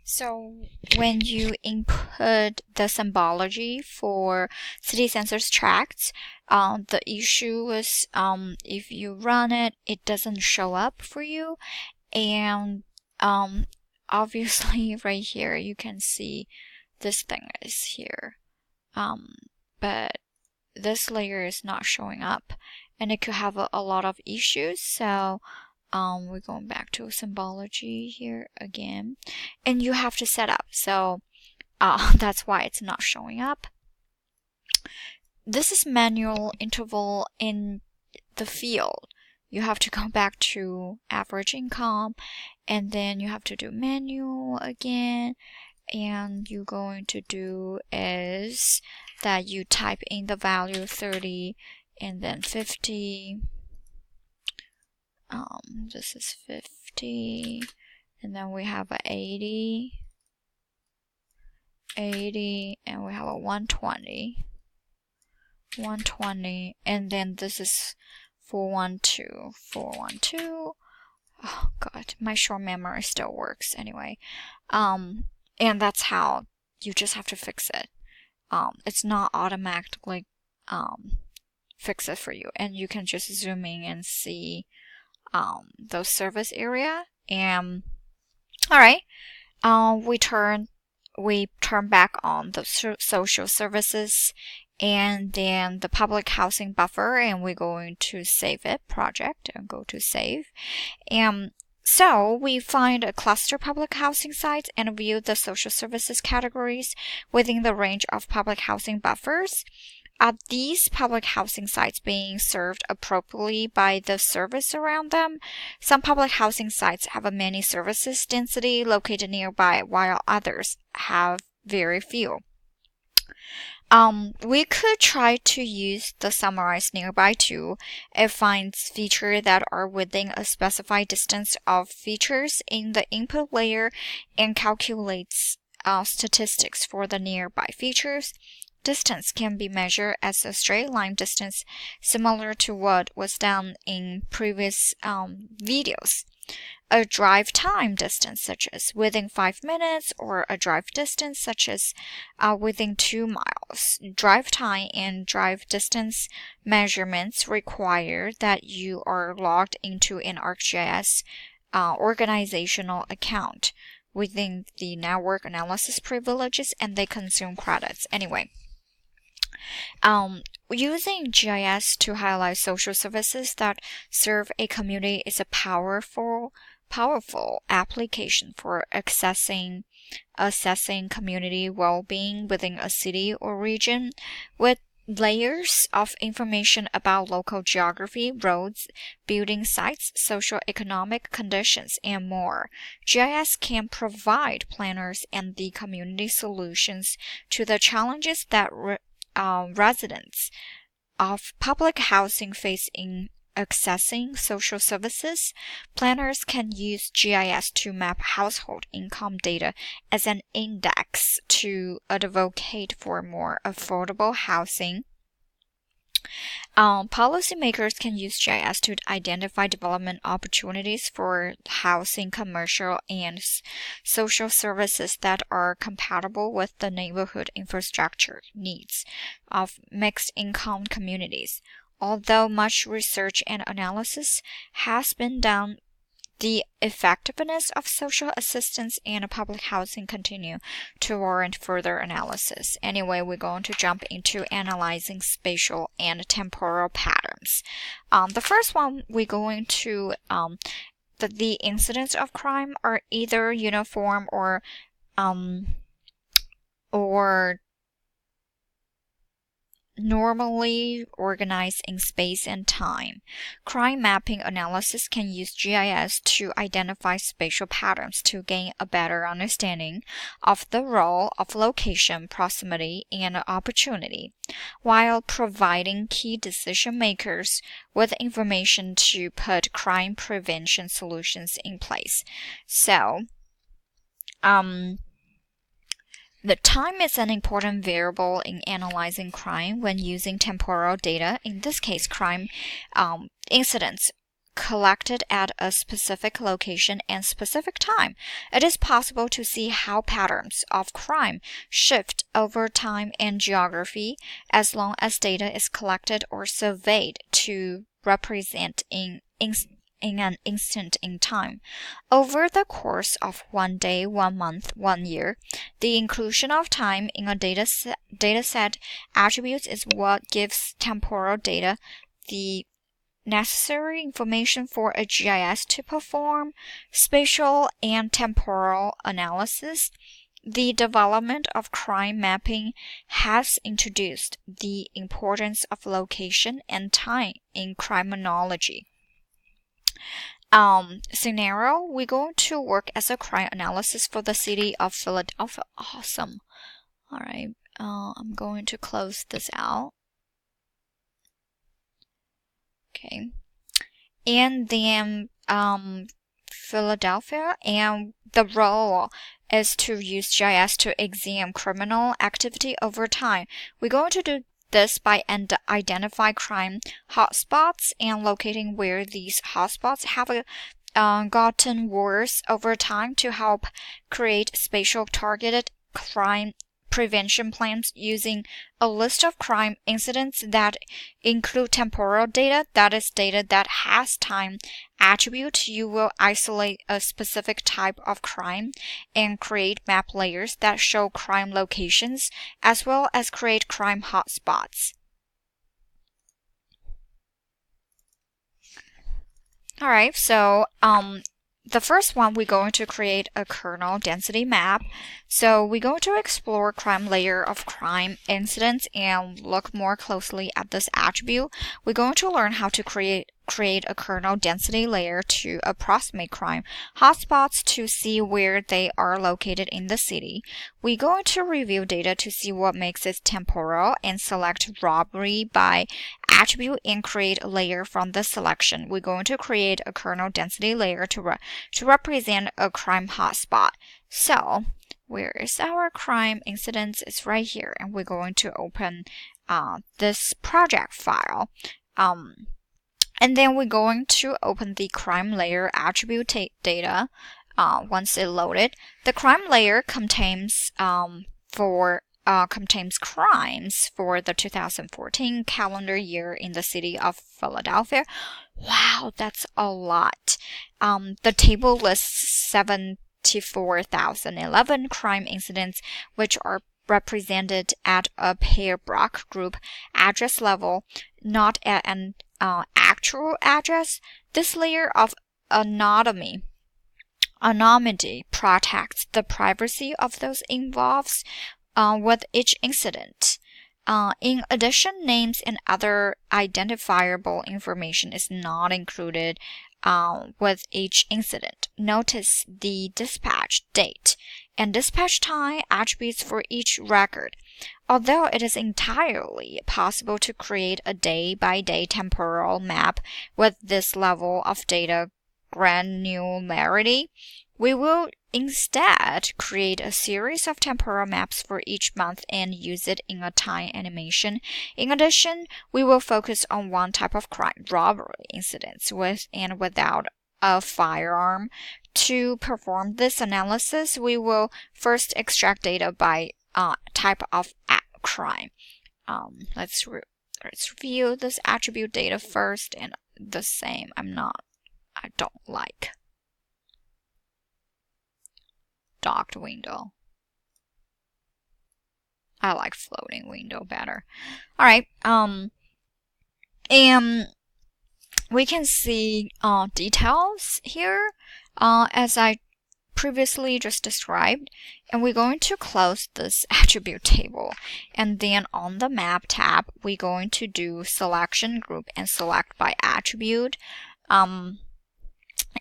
So when you input the symbology for city census tracts, the issue is if you run it, it doesn't show up for you. And obviously right here you can see this thing is here. But this layer is not showing up, and it could have a lot of issues. So we're going back to symbology here again, and you have to set up. So that's why it's not showing up. This is manual interval in the field. You have to go back to average income, and then you have to do manual again. And you're going to do is that you type in the value 30 and then 50. This is 50, and then we have a 80, and we have a 120, and then this is 412. Oh god, my short memory still works anyway. And that's how you just have to fix it. It's not automatically fix it for you, and you can just zoom in and see those service area. And all right, we turn back on the social services and then the public housing buffer, and we're going to save it project and go to save. And so we find a cluster public housing sites and view the social services categories within the range of public housing buffers. Are these public housing sites being served appropriately by the service around them? Some public housing sites have a many services density located nearby, while others have very few. We could try to use the summarize nearby tool. It finds features that are within a specified distance of features in the input layer and calculates statistics for the nearby features. Distance can be measured as a straight line distance, similar to what was done in previous videos. A drive time distance, such as within 5 minutes, or a drive distance, such as within 2 miles. Drive time and drive distance measurements require that you are logged into an ArcGIS organizational account within the network analysis privileges, and they consume credits. Anyway, using GIS to highlight social services that serve a community is a powerful application for assessing community well-being within a city or region. With layers of information about local geography, roads, building sites, socio-economic conditions, and more, GIS can provide planners and the community solutions to the challenges that residents of public housing face in accessing social services. Planners can use GIS to map household income data as an index to advocate for more affordable housing. Policymakers can use GIS to identify development opportunities for housing, commercial, and social services that are compatible with the neighborhood infrastructure needs of mixed-income communities. Although much research and analysis has been done, the effectiveness of social assistance and public housing continue to warrant further analysis. Anyway, we're going to jump into analyzing spatial and temporal patterns. The first one, we're going to the incidents of crime are either uniform or normally organized in space and time. Crime mapping analysis can use GIS to identify spatial patterns to gain a better understanding of the role of location, proximity, and opportunity, while providing key decision makers with information to put crime prevention solutions in place. So, the time is an important variable in analyzing crime when using temporal data. In this case, crime incidents collected at a specific location and specific time, it is possible to see how patterns of crime shift over time and geography as long as data is collected or surveyed to represent in an instant in time. Over the course of 1 day, 1 month, 1 year, the inclusion of time in a dataset attributes is what gives temporal data the necessary information for a GIS to perform spatial and temporal analysis. The development of crime mapping has introduced the importance of location and time in criminology. Scenario, we're going to work as a crime analysis for the city of Philadelphia. Awesome. All right, I'm going to close this out. Okay. And then Philadelphia, and the role is to use GIS to examine criminal activity over time. We're going to do this by identify crime hotspots and locating where these hotspots have gotten worse over time to help create spatial targeted crime prevention plans using a list of crime incidents that include temporal data, that is data that has time attribute. You will isolate a specific type of crime and create map layers that show crime locations as well as create crime hotspots. Alright, so the first one, we're going to create a kernel density map. So we're going to explore crime layer of crime incidents and look more closely at this attribute. We're going to learn how to create a kernel density layer to approximate crime hotspots to see where they are located in the city. We're going to review data to see what makes it temporal and select robbery by attribute and create a layer from the selection. We're going to create a kernel density layer to represent a crime hotspot. So where is our crime incidents? It's right here, and we're going to open this project file. And then we're going to open the crime layer attribute data once it loaded. The crime layer contains crimes for the 2014 calendar year in the city of Philadelphia. Wow, that's a lot. The table lists 74,011 crime incidents, which are represented at a pair block group address level, not at an actual address. This layer of anonymity protects the privacy of those involved with each incident. In addition, names and other identifiable information is not included with each incident. Notice the dispatch date and dispatch time attributes for each record. Although it is entirely possible to create a day-by-day temporal map with this level of data granularity, we will instead create a series of temporal maps for each month and use it in a time animation. In addition, we will focus on one type of crime, robbery incidents with and without a firearm. To perform this analysis, we will first extract data by type of crime. Let's review this attribute data first, and the same. I don't like docked window. I like floating window better. Alright, and we can see details here as I previously just described, and we're going to close this attribute table, and then on the map tab we're going to do selection group and select by attribute.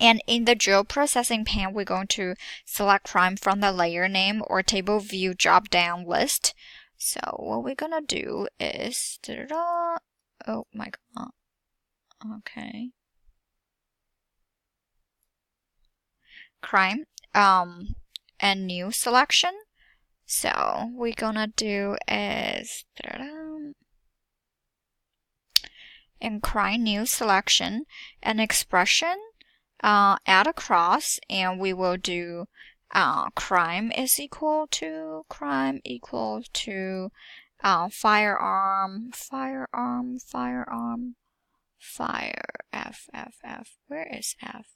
And in the geoprocessing pane, we're going to select crime from the layer name or table view drop down list. So what we're gonna do is oh my god. Okay. Crime and new selection. So we're gonna do is and crime new selection and expression, add a cross, and we will do crime equal to firearm, F. Where is F?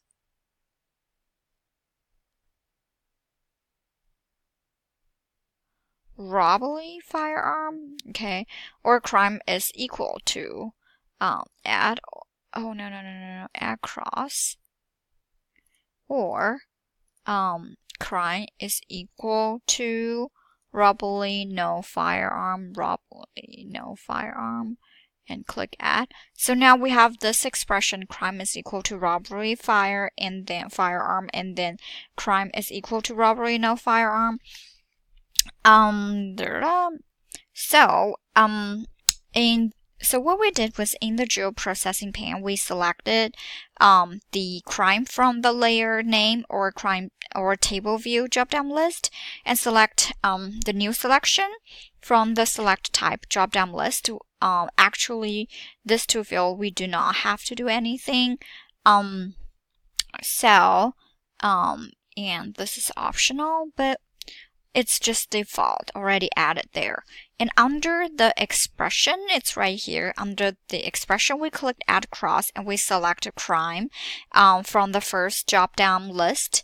Robbery firearm, okay, or crime is equal to add, oh no, add cross, or crime is equal to robbery no firearm, and click add. So now we have this expression, crime is equal to robbery fire and then firearm, and then crime is equal to robbery no firearm. So what we did was, in the geoprocessing pane, we selected the crime from the layer name or crime or table view drop-down list, and select the new selection from the select type drop-down list. Actually, this two field we do not have to do anything. And this is optional, but it's just default, already added there. And under the expression, it's right here. Under the expression, we click add cross and we select a crime from the first drop-down list.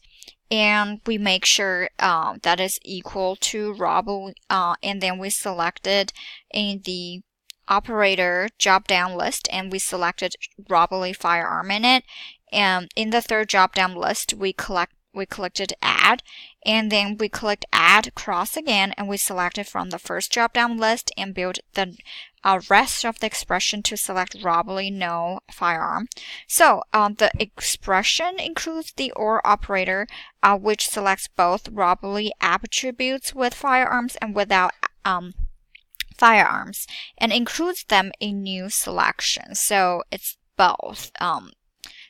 And we make sure that is equal to robbery, and then we selected in the operator drop-down list, and we selected robbery firearm in it. And in the third drop-down list, we clicked add, and then we clicked add cross again, and we selected from the first drop-down list and build the rest of the expression to select robbery no firearm. So the expression includes the OR operator, which selects both robbery attributes with firearms and without firearms, and includes them in new selection. So it's both.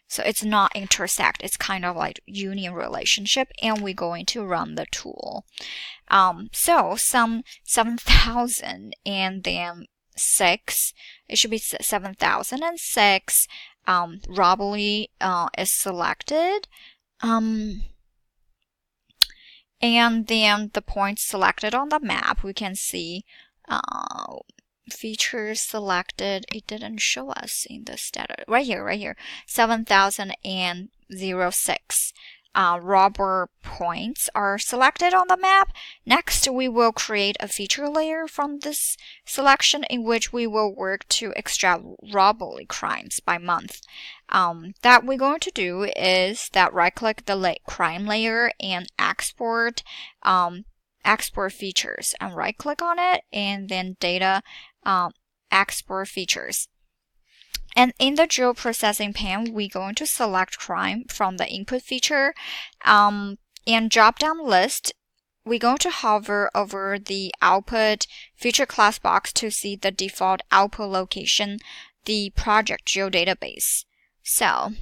So it's not intersect, it's kind of like union relationship, and we're going to run the tool. So some 7,000 and then 6, it should be 7,006. Robbery is selected. And then the points selected on the map, we can see features selected. It didn't show us in the status. Right here, 7,006. Robber points are selected on the map. Next, we will create a feature layer from this selection, in which we will work to extract robbery crimes by month. That we're going to do is that right-click the crime layer and export features, and right-click on it, and then data export features. And in the geoprocessing pane, we're going to select crime from the input feature. And drop-down list, we're going to hover over the output feature class box to see the default output location, the project geodatabase. So,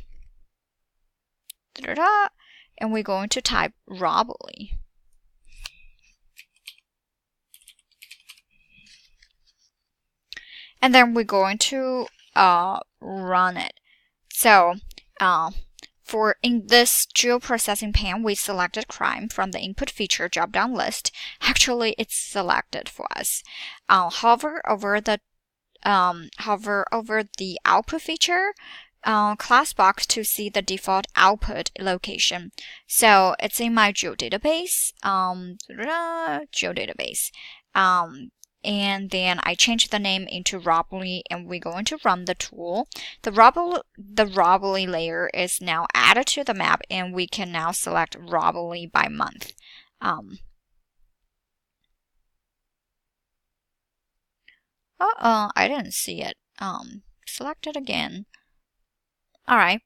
and we're going to type robbery. And then we're going to run it. So for in this geoprocessing pane, we selected crime from the input feature drop-down list. Actually, it's selected for us. Hover over the output feature class box to see the default output location. So it's in my geodatabase. And then I changed the name into robbery, and we're going to run the tool. The robbery layer is now added to the map, and we can now select robbery by month. I didn't see it. Select it again. Alright,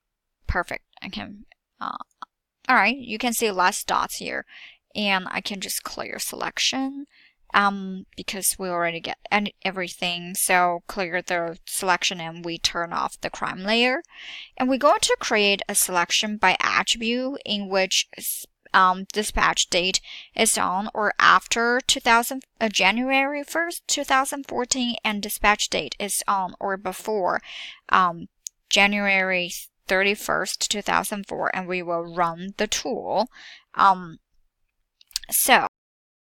perfect. I can, alright, you can see less dots here, and I can just clear selection. Because we already get everything, so clear the selection and we turn off the crime layer. And we're going to create a selection by attribute, in which dispatch date is on or after January 1st, 2014, and dispatch date is on or before January 31st, 2004, and we will run the tool. So